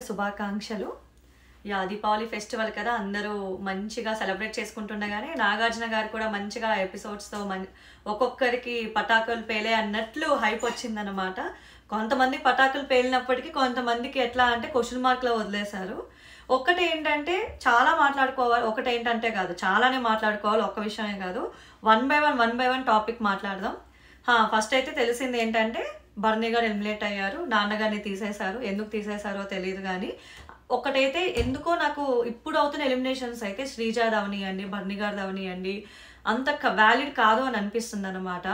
శుభాకాంక్షలు. దీపావళి ఫెస్టివల్ కదా, అందరూ మంచిగా సెలబ్రేట్ చేసుకుంటుండగానే నాగార్జున గారు కూడా మంచిగా ఎపిసోడ్స్తో ఒక్కొక్కరికి పటాకులు పేలే అన్నట్లు హైప్ వచ్చిందనమాట. కొంతమంది పటాకులు పేలినప్పటికీ కొంతమందికి ఎట్లా అంటే క్వశ్చన్ మార్క్లో వదిలేశారు. ఒక్కటి ఏంటంటే చాలా మాట్లాడుకోవాలి, ఒకటి ఏంటంటే కాదు చాలానే మాట్లాడుకోవాలి, ఒక్క విషయమే కాదు. వన్ బై వన్ టాపిక్ మాట్లాడదాం. ఫస్ట్ అయితే తెలిసింది ఏంటంటే బర్నీ గారు ఎలిమినేట్ అయ్యారు, నాన్నగారిని తీసేశారు. ఎందుకు తీసేశారో తెలియదు కానీ ఒకటైతే ఎందుకో నాకు ఇప్పుడు అవుతున్న ఎలిమినేషన్స్ అయితే శ్రీజాది అవనియండి, బర్నీ గారిది అవనియండి అంత వ్యాలిడ్ కాదు అని అనిపిస్తుంది అనమాట.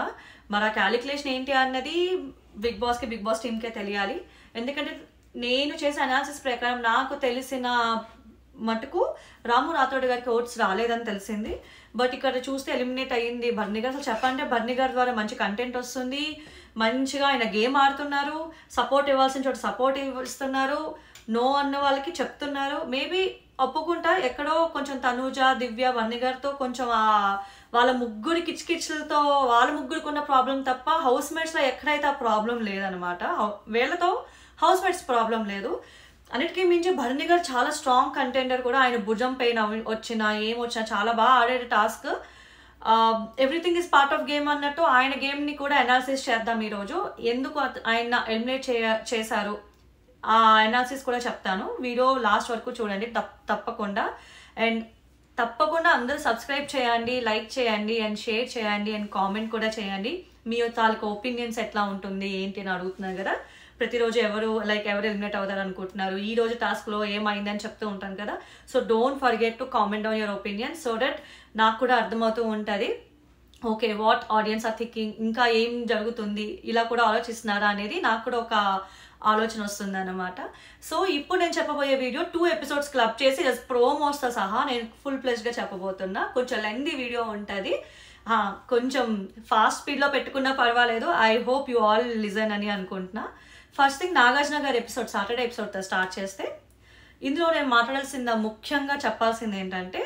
మరి ఆ క్యాలిక్యులేషన్ ఏంటి అన్నది బిగ్ బాస్ టీమ్కే తెలియాలి. ఎందుకంటే నేను చేసే అనాలిసిస్ ప్రకారం నాకు తెలిసిన మటుకు రాము రాథోడ్ గారికి ఓట్స్ రాలేదని తెలిసింది. బట్ ఇక్కడ చూస్తే ఎలిమినేట్ అయ్యింది బర్నీ గారు. అసలు చెప్పాలంటే బర్నీ గారి ద్వారా మంచి కంటెంట్ వస్తుంది, మంచిగా ఆయన గేమ్ ఆడుతున్నారు, సపోర్ట్ ఇవ్వాల్సిన చోట సపోర్ట్ ఇస్తున్నారు, నో అన్న వాళ్ళకి చెప్తున్నారు. మేబీ ఒప్పుకుంటా ఎక్కడో కొంచెం తనూజ, దివ్య, బర్నీ గారితో కొంచెం వాళ్ళ ముగ్గురి కిచ్కిచ్లతో వాళ్ళ ముగ్గురికి ఉన్న ప్రాబ్లం తప్ప హౌస్ మేట్స్లో ఎక్కడైతే ఆ ప్రాబ్లం లేదనమాట. వీళ్ళతో హౌస్ మేట్స్ ప్రాబ్లం లేదు. అన్నిటికీ మించి బర్నీ గారు చాలా స్ట్రాంగ్ కంటెండర్ కూడా. ఆయన భుజం పెయిన్ వచ్చినా ఏమొచ్చినా చాలా బాగా ఆడే task. Everything is part of game అన్నట్టు ఆయన గేమ్ని కూడా అనాలిసిస్ చేద్దాం ఈరోజు. ఎందుకు ఆయన ఎలిమినేట్ చేశారు ఆ అనాలిసిస్ కూడా చెప్తాను. వీడియో లాస్ట్ వరకు చూడండి తప్పకుండా. అండ్ తప్పకుండా అందరూ సబ్స్క్రైబ్ చేయండి, లైక్ చేయండి అండ్ షేర్ చేయండి అండ్ కామెంట్ కూడా చేయండి. మీ తాలూకు ఒపీనియన్స్ ఎట్లా ఉంటుంది ఏంటి అని అడుగుతున్నారు కదా. ప్రతిరోజు ఎవరు ఎలిమినేట్ అవుతారు అనుకుంటున్నారు, ఈ రోజు టాస్క్లో ఏమైందని చెప్తూ ఉంటాను కదా. So don't forget to comment on your opinion so that నాకు కూడా అర్థమవుతూ ఉంటుంది. Okay, what audience are thinking, ఇంకా ఏం జరుగుతుంది, ఇలా కూడా ఆలోచిస్తున్నారా అనేది నాకు కూడా ఒక ఆలోచన వస్తుంది అనమాట. సో ఇప్పుడు నేను చెప్పబోయే వీడియో 2 ఎపిసోడ్స్ క్లబ్ చేసి ప్రోమోస్తో సహా నేను ఫుల్ ప్లెజ్గా చెప్పబోతున్నా. కొంచెం లెందీ వీడియో ఉంటుంది, కొంచెం ఫాస్ట్ స్పీడ్లో పెట్టుకున్నా పర్వాలేదు. I hope you all listen అని అనుకుంటున్నా. ఫస్ట్ థింగ్, నాగార్జున గారి ఎపిసోడ్ సాటర్డే ఎపిసోడ్తో స్టార్ట్ చేస్తే ఇందులో నేను మాట్లాడాల్సింది ముఖ్యంగా చెప్పాల్సింది ఏంటంటే,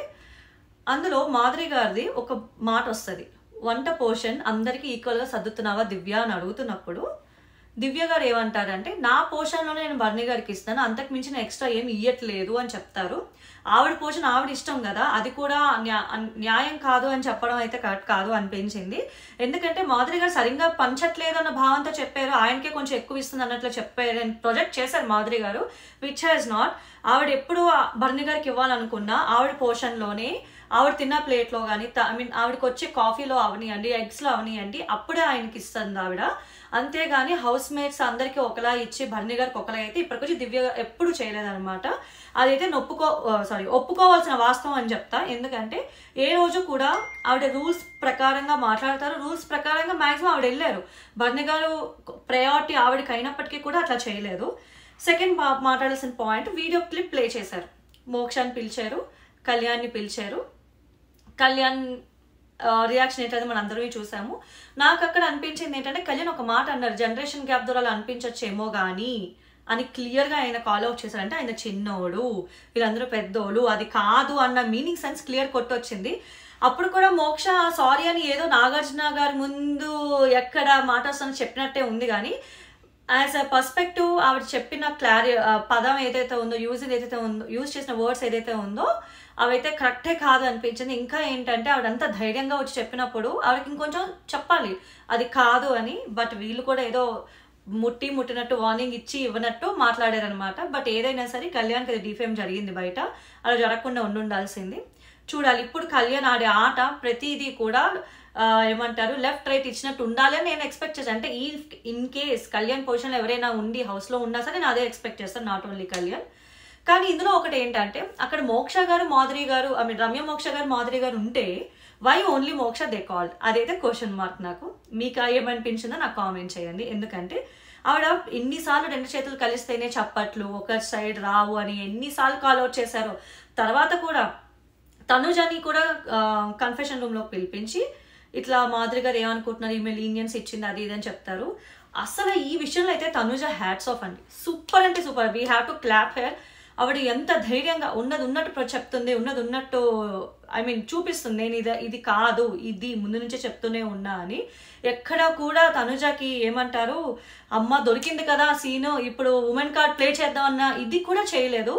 అందులో మాధురి గారిది ఒక మాట వస్తుంది, వంట పోర్షన్ అందరికీ ఈక్వల్గా సర్దుతున్నావా దివ్య అని అడుగుతున్నప్పుడు దివ్య గారు ఏమంటారంటే, నా పోర్షన్లోనే నేను బర్నీ గారికి ఇస్తాను, అంతకు మించిన ఎక్స్ట్రా ఏమి ఇయ్యట్లేదు అని చెప్తారు. ఆవిడ పోర్షన్ ఆవిడ ఇష్టం కదా, అది కూడా న్యాయం కాదు అని చెప్పడం అయితే కరెక్ట్ కాదు అనిపించింది. ఎందుకంటే మాధురి గారు సరిగ్గా పంచట్లేదు అన్న భావంతో చెప్పారు, ఆయనకే కొంచెం ఎక్కువ ఇస్తుంది అన్నట్లు చెప్పారు, ప్రొజెక్ట్ చేశారు మాధురి గారు, విచ్ హ్యాస్ నాట్. ఆవిడ ఎప్పుడు బర్నీ గారికి ఇవ్వాలనుకున్నా ఆవిడ పోర్షన్లోనే, ఆవిడ తిన్న ప్లేట్లో కానీ ఆవిడకి వచ్చే కాఫీలో అవనియండి, ఎగ్స్లో అవనియండి, అప్పుడే ఆయనకి ఇస్తుంది ఆవిడ. అంతేగాని హౌస్ మేట్స్ అందరికీ ఒకలా ఇచ్చి బర్నీ గారికి ఒకలా అయితే ఇప్పటికొచ్చి దివ్య ఎప్పుడు చేయలేదన్నమాట. అదైతే ఒప్పుకోవాల్సిన వాస్తవం అని చెప్తా. ఎందుకంటే ఏ రోజు కూడా ఆవిడ రూల్స్ ప్రకారంగా మాట్లాడతారు, రూల్స్ ప్రకారంగా మ్యాక్సిమం ఆవిడ వెళ్ళారు. బర్నీ గారు ప్రయారిటీ ఆవిడకి అయినప్పటికీ కూడా అట్లా చేయలేదు. సెకండ్ మాట్లాడాల్సిన పాయింట్, వీడియో క్లిప్ ప్లే చేశారు. మోక్షాన్ని పిలిచారు, కళ్యాణ్ని పిలిచారు. కళ్యాణ్ రియాక్షన్ ఏంటంటే మనం అందరమే చూసాము. నాకు అక్కడ అనిపించింది ఏంటంటే, కళ్యాణ్ ఒక మాట అన్నారు, జనరేషన్ గ్యాప్ ద్వారా అలా అనిపించచ్చేమో కానీ అని క్లియర్గా ఆయన కాల్ అవుట్ చేశారంటే ఆయన చిన్నోడు, వీళ్ళందరూ పెద్దోళ్ళు, అది కాదు అన్న మీనింగ్ సెన్స్ క్లియర్ కొట్టొచ్చింది. అప్పుడు కూడా మోక్ష సారీ అని ఏదో నాగార్జున గారి ముందు ఎక్కడ మాట వస్తుందని చెప్పినట్టే ఉంది. కానీ యాజ్ అ పర్స్పెక్టివ్ ఆవిడ చెప్పిన పదం ఏదైతే ఉందో, యూజ్ చేసిన వర్డ్స్ ఏదైతే ఉందో అవైతే కరెక్టే కాదు అనిపించింది. ఇంకా ఏంటంటే ఆవిడంతా ధైర్యంగా వచ్చి చెప్పినప్పుడు ఆవిడకి ఇంకొంచెం చెప్పాలి అది కాదు అని. బట్ వీళ్ళు కూడా ఏదో ముట్టినట్టు వార్నింగ్ ఇచ్చి ఇవ్వనట్టు మాట్లాడారనమాట. బట్ ఏదైనా సరే కళ్యాణ్కి అది డిఫేమ్ జరిగింది, బయట అలా జరగకుండా ఉండాల్సింది. చూడాలి ఇప్పుడు కళ్యాణ్ ఆడే ఆట ప్రతిదీ కూడా ఏమంటారు లెఫ్ట్ రైట్ ఇచ్చినట్టు ఉండాలి అని నేను ఎక్స్పెక్ట్ చేశాను. అంటే ఇన్ కేస్ కళ్యాణ్ పొజిషన్లో ఎవరైనా ఉండి హౌస్లో ఉన్నా సరే నేను అదే ఎక్స్పెక్ట్ చేస్తాను, నాట్ ఓన్లీ కళ్యాణ్. కానీ ఇందులో ఒకటి ఏంటంటే, అక్కడ మోక్ష గారు మాధురి గారు రమ్య మోక్ష గారు మాధురి గారు ఉంటే వై ఓన్లీ మోక్ష దే కాల్డ్, అదైతే క్వశ్చన్ మార్క్. నాకు మీకు ఏమనిపించిందో నాకు కామెంట్ చేయండి. ఎందుకంటే ఆవిడ ఎన్నిసార్లు 2 చేతులు కలిస్తేనే చప్పట్లు, ఒక సైడ్ రావు అని ఎన్నిసార్లు కాల్ అవుట్ చేశారో. తర్వాత కూడా తనుజని కూడా కన్ఫెషన్ రూమ్లోకి పిలిపించి ఇట్లా మాధురి గారు ఏమనుకుంటున్నారు, ఈమె లీనియన్స్ ఇచ్చింది అది ఇది అని చెప్తారు. అసలు ఈ విషయంలో అయితే తనుజ హ్యాట్స్ ఆఫ్ అండి, సూపర్ అంటే super, we have to clap her. ఆవిడ ఎంత ధైర్యంగా ఉన్నది ఉన్నట్టు చెప్తుంది, ఉన్నది ఉన్నట్టు ఐ మీన్ చూపిస్తుంది. నేను ఇది కాదు, ఇది ముందు నుంచే చెప్తూనే ఉన్నా అని. ఎక్కడ కూడా తనుజకి ఏమంటారు అమ్మ దొరికింది కదా సీను, ఇప్పుడు ఉమెన్ కార్డ్ ప్లే చేద్దామన్నా ఇది కూడా చేయలేదు.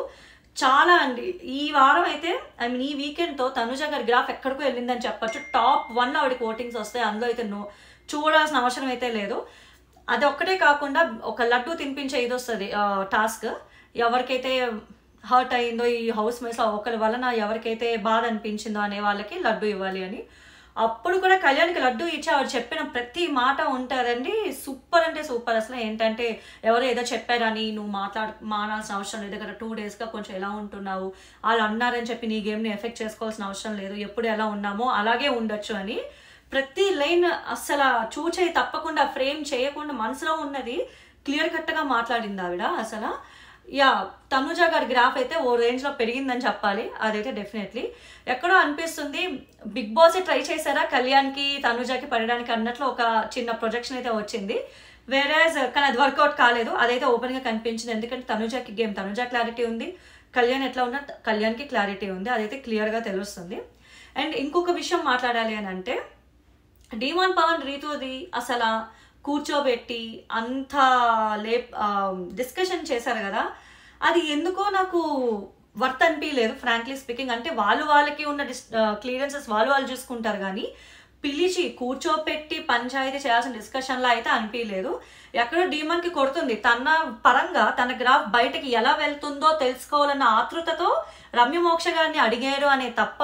చాలా అండి ఈ వారం అయితే ఐ మీన్ ఈ వీకెండ్తో తనుజ గారి గ్రాఫ్ ఎక్కడికో వెళ్ళిందని చెప్పచ్చు. టాప్ 1 ఆవిడకి ఓటింగ్స్ వస్తాయి, అందులో అయితే చూడాల్సిన అవసరం అయితే లేదు. అది ఒక్కటే కాకుండా ఒక లడ్డు తినిపించే ఇది వస్తుంది టాస్క్. ఎవరికైతే హర్ట్ అయిందో ఈ హౌస్ మేట్స్ ఒకరి వలన ఎవరికైతే బాధ అనిపించిందో అనే వాళ్ళకి లడ్డు ఇవ్వాలి అని. అప్పుడు కూడా కళ్యాణ్కి లడ్డు ఇచ్చి ఆవిడ చెప్పిన ప్రతి మాట ఉంటారండి. సూపర్ అంటే సూపర్. అసలు ఏంటంటే ఎవరో ఏదో చెప్పారని నువ్వు మానాల్సిన అవసరం లేదు కదా, 2 డేస్గా కొంచెం ఎలా ఉంటున్నావు, వాళ్ళు అన్నారని చెప్పి నీ గేమ్ని ఎఫెక్ట్ చేసుకోవాల్సిన అవసరం లేదు, ఎప్పుడు ఎలా ఉన్నామో అలాగే ఉండొచ్చు అని ప్రతి లైన్ అస్సలు చూచేయి తప్పకుండా ఫ్రేమ్ చేయకుండా మనసులో ఉన్నది క్లియర్ కట్గా మాట్లాడింది ఆవిడ. అసలు తనుజ గారి గ్రాఫ్ అయితే ఓ రేంజ్లో పెరిగిందని చెప్పాలి. అదైతే డెఫినెట్లీ ఎక్కడో అనిపిస్తుంది బిగ్ బాస్ ట్రై చేశారా కళ్యాణ్కి తనుజకి పడడానికి అన్నట్లు ఒక చిన్న ప్రొజెక్షన్ అయితే వచ్చింది. వేరేజ్ కానీ అది వర్కౌట్ కాలేదు. అదైతే ఓపెన్గా కనిపించింది. ఎందుకంటే తనుజకి గేమ్ తనుజ క్లారిటీ ఉంది, కళ్యాణ్ ఎట్లా ఉన్నా కళ్యాణ్కి క్లారిటీ ఉంది. అదైతే క్లియర్గా తెలుస్తుంది. అండ్ ఇంకొక విషయం మాట్లాడాలి అని అంటే డీమాన్ పవన్ రీతుది అసలు కూర్చోబెట్టి అంత డిస్కషన్ చేశారు కదా, అది ఎందుకో నాకు వర్త్ అనిపించలేదు ఫ్రాంక్లీ స్పీకింగ్. అంటే వాళ్ళకి ఉన్న క్లియరెన్సెస్ వాళ్ళు చూసుకుంటారు కానీ పిలిచి కూర్చోపెట్టి పంచాయతీ చేయాల్సిన డిస్కషన్లో అయితే అనిపించలేదు. ఎక్కడో డీమాన్కి కొడుతుంది. తన పరంగా తన గ్రాఫ్ బయటకి ఎలా వెళ్తుందో తెలుసుకోవాలన్న ఆతృతతో రమ్య మోక్ష గారిని అడిగారు అనే తప్ప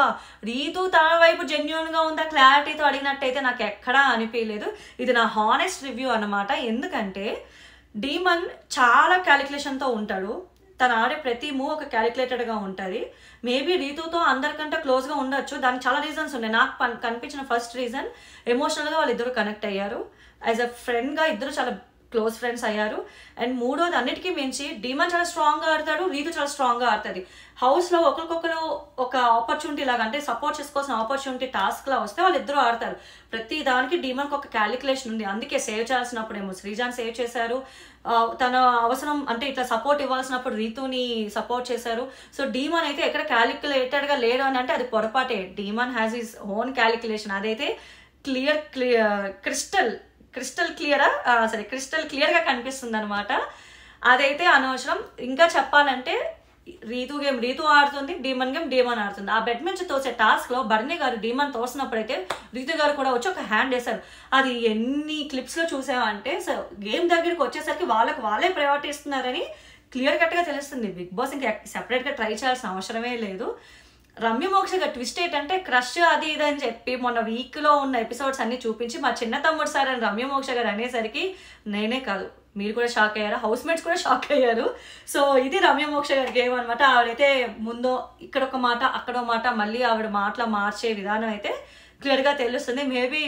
రీతు తన వైపు జెన్యున్గా ఉందా క్లారిటీతో అడిగినట్టయితే నాకు ఎక్కడా అనిపించలేదు. ఇది నా హానెస్ట్ రివ్యూ అన్నమాట. ఎందుకంటే డీమన్ చాలా క్యాలిక్యులేషన్తో ఉంటాడు. తను ఆడే ప్రతి మూవ్ ఒక క్యాలిక్యులేటెడ్గా ఉంటుంది. మేబీ రీతుతో అందరికంటే క్లోజ్గా ఉండొచ్చు. దానికి చాలా రీజన్స్ ఉన్నాయి. నాకు కనిపించిన ఫస్ట్ రీజన్ ఎమోషనల్గా వాళ్ళిద్దరూ కనెక్ట్ అయ్యారు. యాజ్ అ ఫ్రెండ్గా ఇద్దరు చాలా క్లోజ్ ఫ్రెండ్స్ అయ్యారు. అండ్ మూడోది అన్నిటికీ మించి డీమన్ చాలా స్ట్రాంగ్గా ఆడతాడు, రీతు చాలా స్ట్రాంగ్గా ఆడుతుంది. హౌస్లో ఒకరికొకరు ఒక ఆపర్చునిటీ లాగా అంటే సపోర్ట్ చేసుకోవాల్సిన ఆపర్చునిటీ టాస్క్లా వస్తే వాళ్ళిద్దరూ ఆడతారు. ప్రతి దానికి డీమన్కి ఒక క్యాలిక్యులేషన్ ఉంది. అందుకే సేవ్ చేయాల్సినప్పుడేమో శ్రీజాన్ సేవ్ చేశారు, తన అవసరం అంటే ఇట్లా సపోర్ట్ ఇవ్వాల్సినప్పుడు రీతుని సపోర్ట్ చేశారు. సో డీమన్ అయితే ఎక్కడ క్యాలిక్యులేటెడ్గా లేడు అని అంటే అది పొరపాటే. Demon has his own calculation. అదైతే క్రిస్టల్ క్లియర్గా కనిపిస్తుంది అనమాట. అదైతే అనవసరం. ఇంకా చెప్పాలంటే రీతు ఆడుతుంది, డీమన్ గేమ్ డీమన్ ఆడుతుంది. ఆ బెడ్ నుంచి తోసే టాస్క్లో బర్నీ గారు డీమన్ తోసినప్పుడైతే రీతు గారు కూడా వచ్చి ఒక హ్యాండ్ వేశారు. అది ఎన్ని క్లిప్స్లో చూసామంటే గేమ్ దగ్గరికి వచ్చేసరికి వాళ్ళే ప్రయారిటీ ఇస్తున్నారని క్లియర్ కట్గా తెలుస్తుంది. బిగ్ బాస్ ఇంకా సెపరేట్గా ట్రై చేయాల్సిన అవసరమే లేదు. రమ్య మోక్ష గారు ట్విస్ట్ ఏంటంటే క్రష్ అది ఇది అని చెప్పి మొన్న వీక్లో ఉన్న ఎపిసోడ్స్ అన్ని చూపించి మా చిన్న తమ్ముడు సార్ అని రమ్య మోక్ష గారు అనేసరికి నేనే కాదు మీరు కూడా షాక్ అయ్యారు, హౌస్ మేట్స్ కూడా షాక్ అయ్యారు. సో ఇది రమ్య మోక్ష గారి గేమ్ అనమాట. ఆవిడైతే ముందు ఇక్కడ ఒక మాట అక్కడో మాట మళ్ళీ ఆవిడ మాటలు మార్చే విధానం అయితే క్లియర్గా తెలుస్తుంది. మేబీ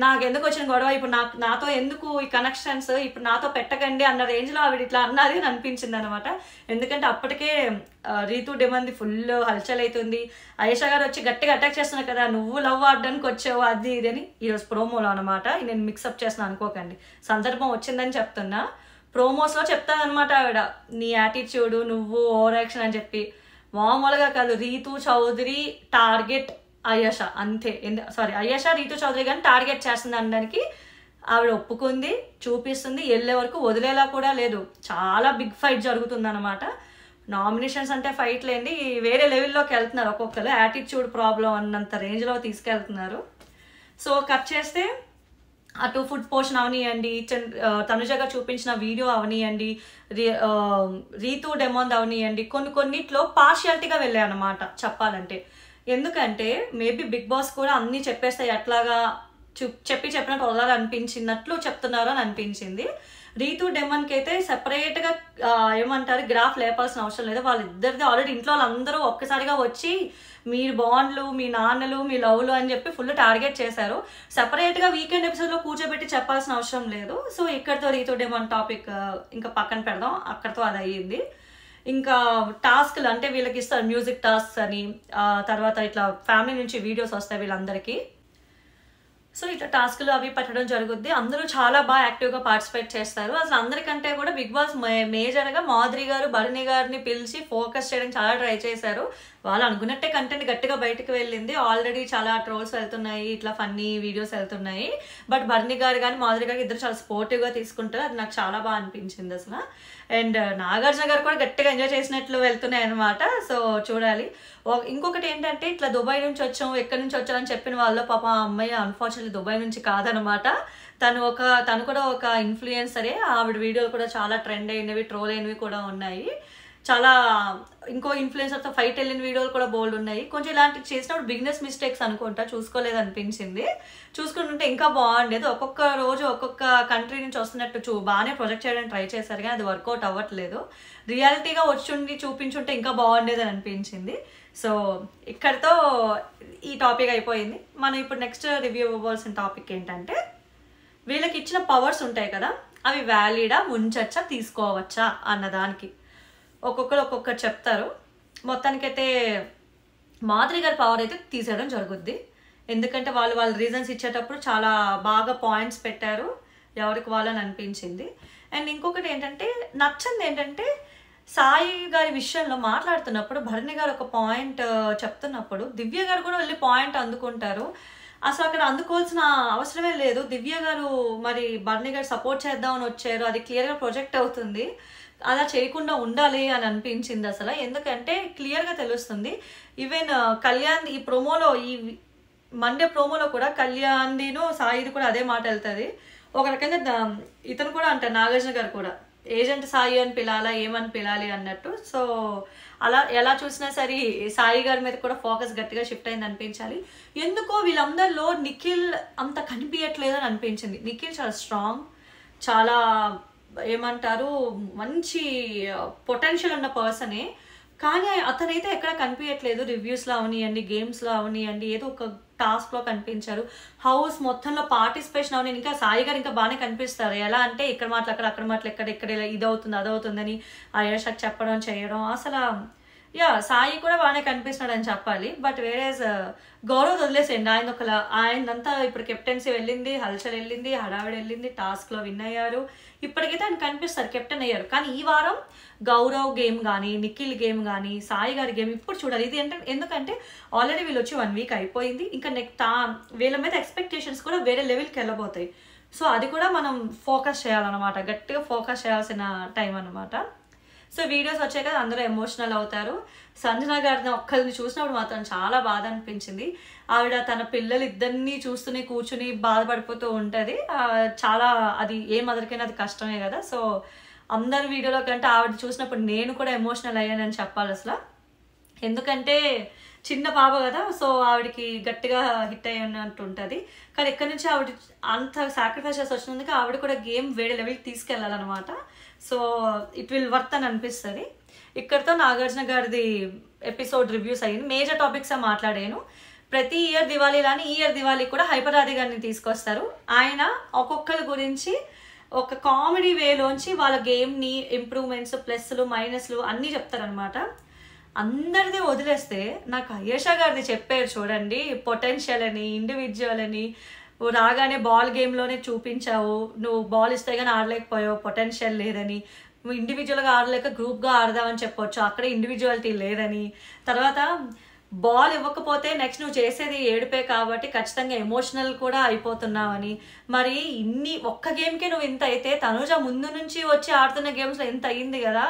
నాకు ఎందుకు వచ్చిన గొడవ, ఇప్పుడు నాతో ఎందుకు ఈ కనెక్షన్స్, ఇప్పుడు నాతో పెట్టకండి అన్న రేంజ్లో ఆవిడ ఇట్లా అన్నది అని అనిపించింది అనమాట. ఎందుకంటే అప్పటికే రీతు డెమంది ఫుల్ హల్చల్ అవుతుంది. ఆయేషా గారు వచ్చి గట్టిగా అటాక్ చేస్తున్నారు కదా, నువ్వు లవ్ ఆడడానికి వచ్చావు అది ఇది అని ఈరోజు ప్రోమోలో అనమాట. నేను మిక్సప్ చేస్తున్నా అనుకోకండి, సందర్భం వచ్చిందని చెప్తున్నా. ప్రోమోస్లో చెప్తాను అనమాట ఆవిడ నీ యాటిట్యూడ్ నువ్వు ఓవర్ యాక్షన్ అని చెప్పి. మామూలుగా కాదు, రీతు చౌదరి టార్గెట్ అయేషా అంతే. అయేషా రీతు చౌదరి గారిని టార్గెట్ చేస్తుంది అనడానికి ఆవిడ ఒప్పుకుంది, చూపిస్తుంది. వెళ్ళే వరకు వదిలేలా కూడా లేదు. చాలా బిగ్ ఫైట్ జరుగుతుంది అనమాట. నామినేషన్స్ అంటే ఫైట్ లేని వేరే లెవెల్లోకి వెళ్తున్నారు. ఒక్కొక్కరు యాటిట్యూడ్ ప్రాబ్లం అన్నంత రేంజ్లో తీసుకెళ్తున్నారు. సో కట్ చేస్తే అటు ఫుడ్ పోషన్ అవనియండి, తనుజగా చూపించిన వీడియో అవనియండి, రీతు డెమోన్ అవనియండి, కొన్నిట్లో పార్షియాలిటీగా వెళ్ళాయి అన్నమాట చెప్పాలంటే. ఎందుకంటే మేబీ బిగ్ బాస్ కూడా అన్నీ చెప్పేస్తాయి, ఎట్లాగా చెప్పినట్టు వదలాలనిపించినట్లు చెప్తున్నారు అని అనిపించింది. రీతు డెమన్కి అయితే సెపరేట్గా ఏమంటారు గ్రాఫ్ లేపాల్సిన అవసరం లేదు. వాళ్ళిద్దరిది ఆల్రెడీ ఇంట్లో వాళ్ళందరూ ఒక్కసారిగా వచ్చి మీరు బాండ్లు, మీ నాన్నలు, మీ లవ్లు అని చెప్పి ఫుల్ టార్గెట్ చేశారు. సెపరేట్గా వీకెండ్ ఎపిసోడ్లో కూర్చోబెట్టి చెప్పాల్సిన అవసరం లేదు. సో ఇక్కడితో రీతు డెమన్ టాపిక్ ఇంకా పక్కన పెడదాం, అక్కడితో అది అయ్యింది. ఇంకా టాస్క్లు అంటే వీళ్ళకి ఇస్తారు మ్యూజిక్ టాస్క్స్ అని, తర్వాత ఇట్లా ఫ్యామిలీ నుంచి వీడియోస్ వస్తాయి వీళ్ళందరికీ. సో ఇట్లా టాస్క్లు అవి పెట్టడం జరుగుద్ది. అందరూ చాలా బాగా యాక్టివ్గా పార్టిసిపేట్ చేస్తారు. అసలు అందరికంటే కూడా బిగ్ బాస్ మేజర్గా మాధురి గారు భరణి గారిని పిలిచి ఫోకస్ చేయడానికి చాలా ట్రై చేశారు. వాళ్ళు అనుకున్నట్టే కంటెంట్ గట్టిగా బయటకు వెళ్ళింది. ఆల్రెడీ చాలా ట్రోల్స్ వెళ్తున్నాయి, ఇట్లా ఫన్నీ వీడియోస్ వెళ్తున్నాయి. బట్ భరణి గారు కానీ మాధురి గారు ఇద్దరు చాలా స్పోర్టివ్గా తీసుకుంటారు. అది నాకు చాలా బాగా అనిపించింది అసలు. అండ్ నాగార్జున గారు కూడా గట్టిగా ఎంజాయ్ చేసినట్లు వెళ్తున్నాయి అనమాట. సో చూడాలి. ఇంకొకటి ఏంటంటే ఇట్లా దుబాయ్ నుంచి వచ్చాము, ఎక్కడి నుంచి వచ్చామని చెప్పిన వాళ్ళు పాప అమ్మాయి అన్ఫార్చునేట్లీ దుబాయ్ నుంచి కాదనమాట. తను కూడా ఒక ఇన్ఫ్లుయెన్సరే. ఆవిడ వీడియోలు కూడా చాలా ట్రెండ్ అయినవి, ట్రోల్ అయినవి కూడా ఉన్నాయి. చాలా ఇంకో ఇన్ఫ్లుయెన్సర్తో ఫైట్ వెళ్ళిన వీడియోలు కూడా బోల్డ్ ఉన్నాయి. కొంచెం ఇలాంటివి చేసినప్పుడు బిగినెస్ మిస్టేక్స్ అనుకుంటా, చూసుకోలేదు అనిపించింది. చూసుకుంటుంటే ఇంకా బాగుండేది. ఒక్కొక్క రోజు ఒక్కొక్క కంట్రీ నుంచి వస్తున్నట్టు బాగానే ప్రొజెక్ట్ చేయడానికి ట్రై చేశారు, కానీ అది వర్కౌట్ అవ్వట్లేదు. రియాలిటీగా వచ్చి చూపించుంటే ఇంకా బాగుండేది అని అనిపించింది. సో ఇక్కడితో ఈ టాపిక్ అయిపోయింది. మనం ఇప్పుడు నెక్స్ట్ రివ్యూ ఇవ్వాల్సిన టాపిక్ ఏంటంటే, వీళ్ళకి ఇచ్చిన పవర్స్ ఉంటాయి కదా, అవి వ్యాలిడా, ఉంచచ్చా, తీసుకోవచ్చా అన్నదానికి ఒక్కొక్కరు చెప్తారు. మొత్తానికైతే మాధురి గారి పవర్ అయితే తీసేయడం జరుగుద్ది. ఎందుకంటే వాళ్ళ రీజన్స్ ఇచ్చేటప్పుడు చాలా బాగా పాయింట్స్ పెట్టారు, ఎవరికి వాళ్ళని అనిపించింది. అండ్ ఇంకొకటి ఏంటంటే, నచ్చింది ఏంటంటే, సాయి గారి విషయంలో మాట్లాడుతున్నప్పుడు భరణి గారు ఒక పాయింట్ చెప్తున్నప్పుడు దివ్య గారు కూడా వెళ్ళి పాయింట్ అందుకుంటారు. అసలు అక్కడ అందుకోవాల్సిన అవసరమే లేదు. దివ్య గారు మరి భరణి గారు సపోర్ట్ చేద్దామని వచ్చారు, అది క్లియర్గా ప్రొజెక్ట్ అవుతుంది. అలా చేయకుండా ఉండాలి అని అనిపించింది అసలు. ఎందుకంటే క్లియర్గా తెలుస్తుంది. ఈవెన్ కళ్యాణ్ ఈ ప్రోమోలో, ఈ మండే ప్రోమోలో కూడా కళ్యాణ్దిను సాయిది కూడా అదే మాట వెళ్తుంది. ఒక రకంగా ఇతను కూడా అంటారు, నాగార్జున గారు కూడా ఏజెంట్ సాయి అని పిలాలా, ఏమని పిలాలి అన్నట్టు. సో అలా ఎలా చూసినా సరే సాయి గారి మీద కూడా ఫోకస్ గట్టిగా షిఫ్ట్ అయింది అనిపించాలి. ఎందుకో వీళ్ళందరిలో నిఖిల్ అంత కనిపించట్లేదు అని అనిపించింది. నిఖిల్ చాలా స్ట్రాంగ్, చాలా ఏమంటారు మంచి పొటెన్షియల్ ఉన్న పర్సనే, కానీ అతనైతే ఎక్కడ కనిపించట్లేదు. రివ్యూస్లో అవనియండి, గేమ్స్లో అవనియండి, ఏదో ఒక టాస్క్లో కనిపించారు. హౌస్ మొత్తంలో పార్టిసిపేషన్ అవని ఇంకా సాయి గారు ఇంకా బాగానే కనిపిస్తారు. ఎలా అంటే ఇక్కడ మాటలు అక్కడ మాటలు ఇక్కడ ఇది అవుతుంది అది అవుతుందని ఆయేషాకి చెప్పడం చేయడం. అసలు సాయి కూడా బాగానే కనిపిస్తున్నాడు అని చెప్పాలి. బట్ వేరేజ్ గౌరవ్ వదిలేసేయండి, ఆయనంతా ఇప్పుడు కెప్టెన్సీ వెళ్ళింది, హల్చల్ వెళ్ళింది, హడావిడి వెళ్ళింది, టాస్క్లో విన్ అయ్యారు. ఇప్పటికైతే ఆయన కనిపిస్తారు, కెప్టెన్ అయ్యారు. కానీ ఈ వారం గౌరవ్ గేమ్ కానీ, నిఖిల్ గేమ్ కానీ, సాయి గారి గేమ్ ఇప్పుడు చూడాలి. ఇది ఎందుకంటే ఆల్రెడీ వీళ్ళు వచ్చి 1 వీక్ అయిపోయింది. ఇంకా వీళ్ళ మీద ఎక్స్పెక్టేషన్స్ కూడా వేరే లెవెల్కి వెళ్ళబోతాయి. సో అది కూడా మనం ఫోకస్ చేయాలన్నమాట, గట్టిగా ఫోకస్ చేయాల్సిన టైం అనమాట. సో వీడియోస్ వచ్చాయి కదా, అందరూ ఎమోషనల్ అవుతారు. సంజన గారిని ఒక్కరిని చూసినప్పుడు మాత్రం చాలా బాధ అనిపించింది. ఆవిడ తన పిల్లలు ఇద్దరిని చూస్తూనే కూర్చుని బాధపడిపోతూ ఉంటుంది. చాలా అది ఏ మదర్కైనా అది కష్టమే కదా. సో అందరి వీడియోలో కంటే ఆవిడ చూసినప్పుడు నేను కూడా ఎమోషనల్ అయ్యానని చెప్పాలి అసలు. ఎందుకంటే చిన్న పాప కదా, సో ఆవిడకి గట్టిగా హిట్ అయ్యన్నట్టు ఉంటుంది. కానీ ఎక్కడి నుంచి ఆవిడ అంత సాక్రిఫైస్ చేసి వచ్చినందుకు ఆవిడ కూడా గేమ్ వేరే లెవెల్కి తీసుకెళ్ళాలన్నమాట. సో ఇట్ విల్ వర్త్ అని అనిపిస్తుంది. ఇక్కడితో నాగార్జున గారిది ఎపిసోడ్ రివ్యూస్ అయ్యింది. మేజర్ టాపిక్స్ మాట్లాడాను. ప్రతి ఇయర్ దివాళీ లాని ఈ ఇయర్ దివాళీ కూడా హైపర్ ఆది గారిని తీసుకొస్తారు. ఆయన ఒక్కొక్కరి గురించి ఒక కామెడీ వేలోంచి వాళ్ళ గేమ్ని ఇంప్రూవ్మెంట్స్, ప్లస్లు, మైనస్లు అన్నీ చెప్తారనమాట. అందరిది వదిలేస్తే నాకు అయేషా గారిది చెప్పారు చూడండి, పొటెన్షియల్ అని, ఇండివిజువల్ అని. రాగానే బాల్ గేమ్లోనే చూపించావు, నువ్వు బాల్ ఇస్తే కానీ ఆడలేకపోయావు, పొటెన్షియల్ లేదని. నువ్వు ఇండివిజువల్గా ఆడలేక గ్రూప్గా ఆడదామని చెప్పొచ్చు, అక్కడే ఇండివిజువాలిటీ లేదని. తర్వాత బాల్ ఇవ్వకపోతే నెక్స్ట్ నువ్వు చేసేది ఏడుపే కాబట్టి ఖచ్చితంగా ఎమోషనల్ కూడా అయిపోతున్నావని. మరి ఒక్క గేమ్కే నువ్వు ఇంత అయితే తనుజ ముందు నుంచి వచ్చి ఆడుతున్న గేమ్స్లో ఎంత అయ్యింది కదా,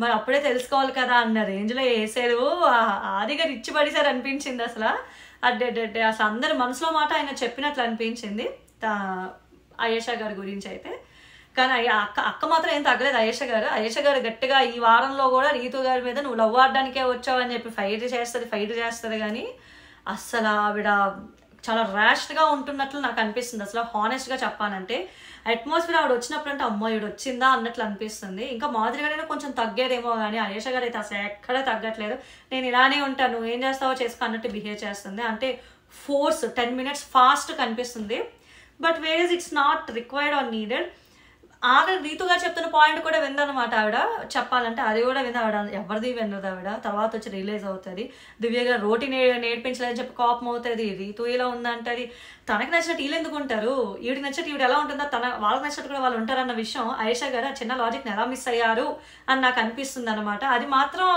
మరి అప్పుడే తెలుసుకోవాలి కదా అన్న రేంజ్లో వేసారు. ఆదిగా రిచ్చి పడేసారు అనిపించింది అసలు. అసలు అందరి మనసులో మాట ఆయన చెప్పినట్లు అనిపించింది అయేషా గారి గురించి అయితే. కానీ అక్క మాత్రం ఏం తగ్గలేదు అయేషా గారు గట్టిగా ఈ వారంలో కూడా రీతు గారి మీద నువ్వు లవ్ ఆడడానికే వచ్చావని చెప్పి ఫైట్ చేస్తుంది. కానీ అస్సలు ఆవిడ చాలా ర్యాష్గా ఉంటున్నట్లు నాకు అనిపిస్తుంది అసలు. హానెస్ట్గా చెప్పాలంటే అట్మాస్ఫియర్ ఆవిడ వచ్చినప్పుడు అంటే అమ్మో ఈవిడ వచ్చిందా అన్నట్లు అనిపిస్తుంది. ఇంకా మాధురి గారైనా కొంచెం తగ్గేదేమో, కానీ అయేషా గారు అయితే అసలు ఎక్కడా తగ్గట్లేదు. నేను ఇలానే ఉంటాను, నువ్వు ఏం చేస్తావో చేసుకో అన్నట్టు బిహేవ్ చేస్తుంది. అంటే ఫోర్స్ 10 minutes ఫాస్ట్ కనిపిస్తుంది. But where is it's not required or needed. ఆవిడ రీతు గారు చెప్తున్న పాయింట్ కూడా విందనమాట ఆవిడ, చెప్పాలంటే అది కూడా వింది ఆవిడ, ఎవరిది విన్నది ఆవిడ, తర్వాత వచ్చి రిలీజ్ అవుతుంది. దివ్య గారు రోటీ నేర్పించలేదని చెప్పి కోపం అవుతుంది, రీతు ఇలా ఉందంటది, తనకి నచ్చినట్టు వీళ్ళు ఎందుకు ఉంటారు, ఈవిడికి నచ్చినట్టు ఈవిడ ఎలా ఉంటుందో వాళ్ళకి నచ్చినట్టు కూడా వాళ్ళు ఉంటారన్న విషయం ఆయేషా గారు ఆ చిన్న లాజిక్ని ఎలా మిస్ అయ్యారు అని నాకు అనిపిస్తుంది అనమాట. అది మాత్రం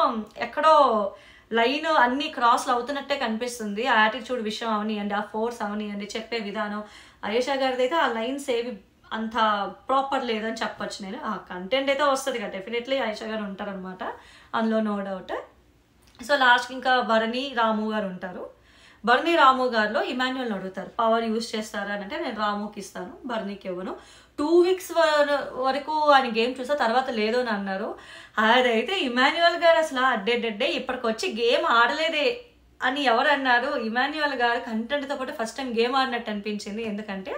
ఎక్కడో లైన్ అన్ని క్రాస్లు అవుతున్నట్టే కనిపిస్తుంది. ఆ యాటిట్యూడ్ విషయం అవనియండి, ఆ ఫోర్స్ అవనియండి, చెప్పే విధానం, ఆయేషా గారిది అయితే ఆ లైన్స్ ఏవి అంత ప్రాపర్ లేదని చెప్పొచ్చు నేను. ఆ కంటెంట్ అయితే వస్తుంది కదా, డెఫినెట్లీ ఆయేషా గారు ఉంటారనమాట, అందులో నో డౌట్. సో లాస్ట్కి ఇంకా భరణి రాము గారు ఉంటారు. భరణి రాము గారిలో ఇమాన్యుయల్ని అడుగుతారు పవర్ యూజ్ చేస్తారా అని, అంటే నేను రాముకి ఇస్తాను, భరణికి ఇవ్వను. 2 weeks వరకు ఆయన గేమ్ చూసా, తర్వాత లేదు అని అన్నారు. అదైతే ఇమాన్యుయల్ గారు అసలు అడ్డే ఇప్పటికొచ్చి గేమ్ ఆడలేదే అని ఎవరు అన్నారు. ఇమాన్యుయల్ గారు కంటెంట్తో పాటు ఫస్ట్ టైం గేమ్ ఆడినట్టు అనిపించింది. ఎందుకంటే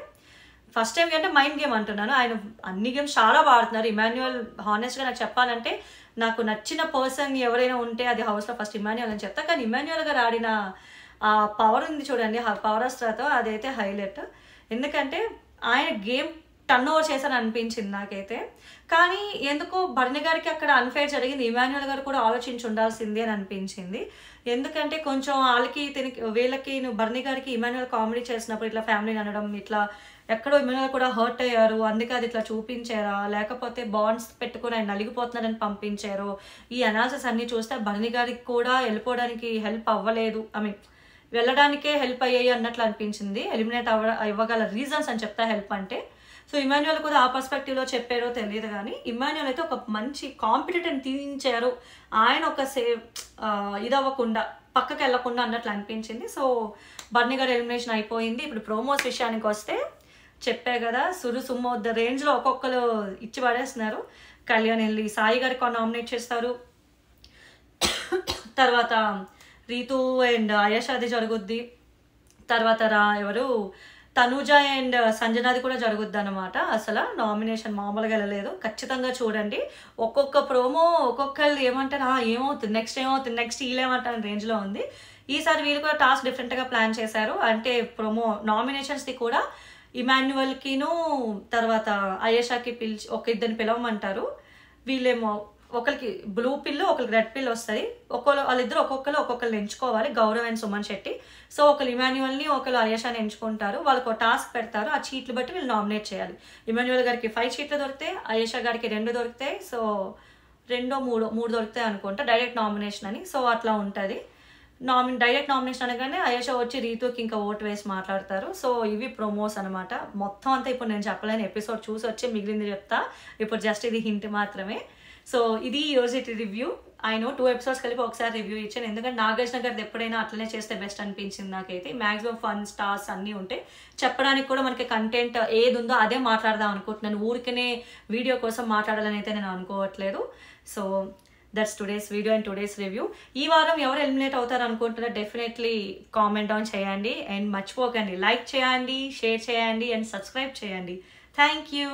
ఫస్ట్ టైం అంటే మైండ్ గేమ్ అంటున్నాను, ఆయన అన్ని గేమ్స్ చాలా బాగా ఆడుతున్నారు. ఇమాన్యుయల్ హానెస్ట్గా నాకు చెప్పాలంటే నాకు నచ్చిన పర్సన్ ఎవరైనా ఉంటే అది హౌస్లో ఫస్ట్ ఇమాన్యుయల్ అని చెప్తా. కానీ ఇమాన్యుయల్ గారు ఆడిన ఆ పవర్ ఉంది చూడండి, ఆ పవర్ అస్త్రాతో, అదైతే హైలైట్. ఎందుకంటే ఆయన గేమ్ టర్న్ ఓవర్ చేశాను అనిపించింది నాకైతే. కానీ ఎందుకో భరణి గారికి అక్కడ అన్ఫేర్ జరిగింది, ఇమాన్యుయల్ గారు కూడా ఆలోచించి ఉండాల్సింది అని అనిపించింది. ఎందుకంటే కొంచెం వాళ్ళకి వీళ్ళకి భరణి గారికి ఇమాన్యుయల్ కామెడీ చేసినప్పుడు ఇట్లా ఫ్యామిలీని అనడం, ఇట్లా ఎక్కడో ఇమాన్యుయల్ కూడా హర్ట్ అయ్యారు, అందుకే అది ఇట్లా చూపించారా, లేకపోతే బాండ్స్ పెట్టుకుని ఆయన నలిగిపోతున్నారని పంపించారు. ఈ అనాలిసిస్ అన్ని చూస్తే భరణి గారికి కూడా వెళ్ళిపోవడానికి హెల్ప్ అవ్వలేదు, వెళ్ళడానికే హెల్ప్ అయ్యాయి అన్నట్లు అనిపించింది. ఎలిమినేట్ ఇవ్వగల రీజన్స్ అని చెప్తా హెల్ప్ అంటే. సో ఇమాన్యుయల్ కూడా ఆ పర్స్పెక్టివ్లో చెప్పారో తెలియదు, కానీ ఇమాన్యుయల్ అయితే ఒక మంచి కాంపిటెంట్ తీయించారు, ఆయన ఒక ఇదవ్వకుండా పక్కకి వెళ్ళకుండా అన్నట్లు అనిపించింది. సో భరణి గారు ఎలిమినేషన్ అయిపోయింది. ఇప్పుడు ప్రోమోస్ విషయానికి వస్తే చెప్పే కదా, సుమ్మ ద రేంజ్లో ఒక్కొక్కరు ఇచ్చి పడేస్తున్నారు. కళ్యాణ్ వెళ్ళి సాయి గారికి నామినేట్ చేస్తారు, తర్వాత రీతు అండ్ ఆయేషాది జరుగుద్ది, తర్వాత ఎవరు తనూజ అండ్ సంజనాది కూడా జరుగుద్ది అనమాట. అసలు నామినేషన్ మామూలుగా వెళ్ళలేదు, ఖచ్చితంగా చూడండి. ఒక్కొక్క ప్రోమో ఒక్కొక్కరు ఏమంటారు, ఏమవుతుంది నెక్స్ట్ వీళ్ళేమంటారు రేంజ్లో ఉంది. ఈసారి వీళ్ళు కూడా టాస్క్ డిఫరెంట్గా ప్లాన్ చేశారు. అంటే ప్రోమో నామినేషన్స్ది కూడా ఇమాన్యుయల్కిను తర్వాత ఆయేషాకి పిలిచి ఇద్దరిని పిలవమంటారు. వీళ్ళేమో ఒకరికి బ్లూ పిల్లు ఒకరికి రెడ్ పిల్ వస్తాయి, వాళ్ళిద్దరు ఒక్కొక్కరు ఎంచుకోవాలి, గౌరవ్ అండ్ సుమన్ శెట్టి. సో ఒకరు ఇమాన్యుయల్ని ఒకరు ఆయేషాని ఎంచుకుంటారు, వాళ్ళకు టాస్క్ పెడతారు, ఆ చీట్లు బట్టి వీళ్ళు నామినేట్ చేయాలి. ఇమాన్యుయల్ గారికి 5 చీట్లు దొరికితే, ఆయేషా గారికి 2 దొరుకుతాయి, సో 2-3 దొరుకుతాయి అనుకుంటా, డైరెక్ట్ నామినేషన్ అని. సో అట్లా ఉంటుంది. డైరెక్ట్ నామినేషన్ అనగానే ఆయేషా వచ్చి రీతుకి ఇంకా ఓటు వేసి మాట్లాడతారు. సో ఇవి ప్రోమోస్ అనమాట. మొత్తం అంతా ఇప్పుడు నేను చెప్పలేను, ఎపిసోడ్ చూసి వచ్చి మిగిలింది చెప్తా. ఇప్పుడు జస్ట్ ఇది హింట్ మాత్రమే. సో ఇది ఈరోజు రివ్యూ. ఆయన 2 episodes కలిపి ఒకసారి రివ్యూ ఇచ్చాను, ఎందుకంటే నాగార్జున గారిది ఎప్పుడైనా అట్లనే చేస్తే బెస్ట్ అనిపించింది నాకైతే. మ్యాక్సిమం ఫన్ స్టార్స్ అన్నీ ఉంటాయి, చెప్పడానికి కూడా మనకి కంటెంట్ ఏది ఉందో అదే మాట్లాడదాం అనుకుంటున్నాను, ఊరికనే వీడియో కోసం మాట్లాడాలని అయితే నేను అనుకోవట్లేదు. So that's today's video and today's review. ఈ వారం ఎవరు ఎలిమినేట్ అవుతారు అనుకుంటున్నా డెఫినెట్లీ కామెంట్ డౌన్ చేయండి, అండ్ మర్చిపోకండి లైక్ చేయండి, షేర్ చేయండి అండ్ సబ్స్క్రైబ్ చేయండి. Thank you.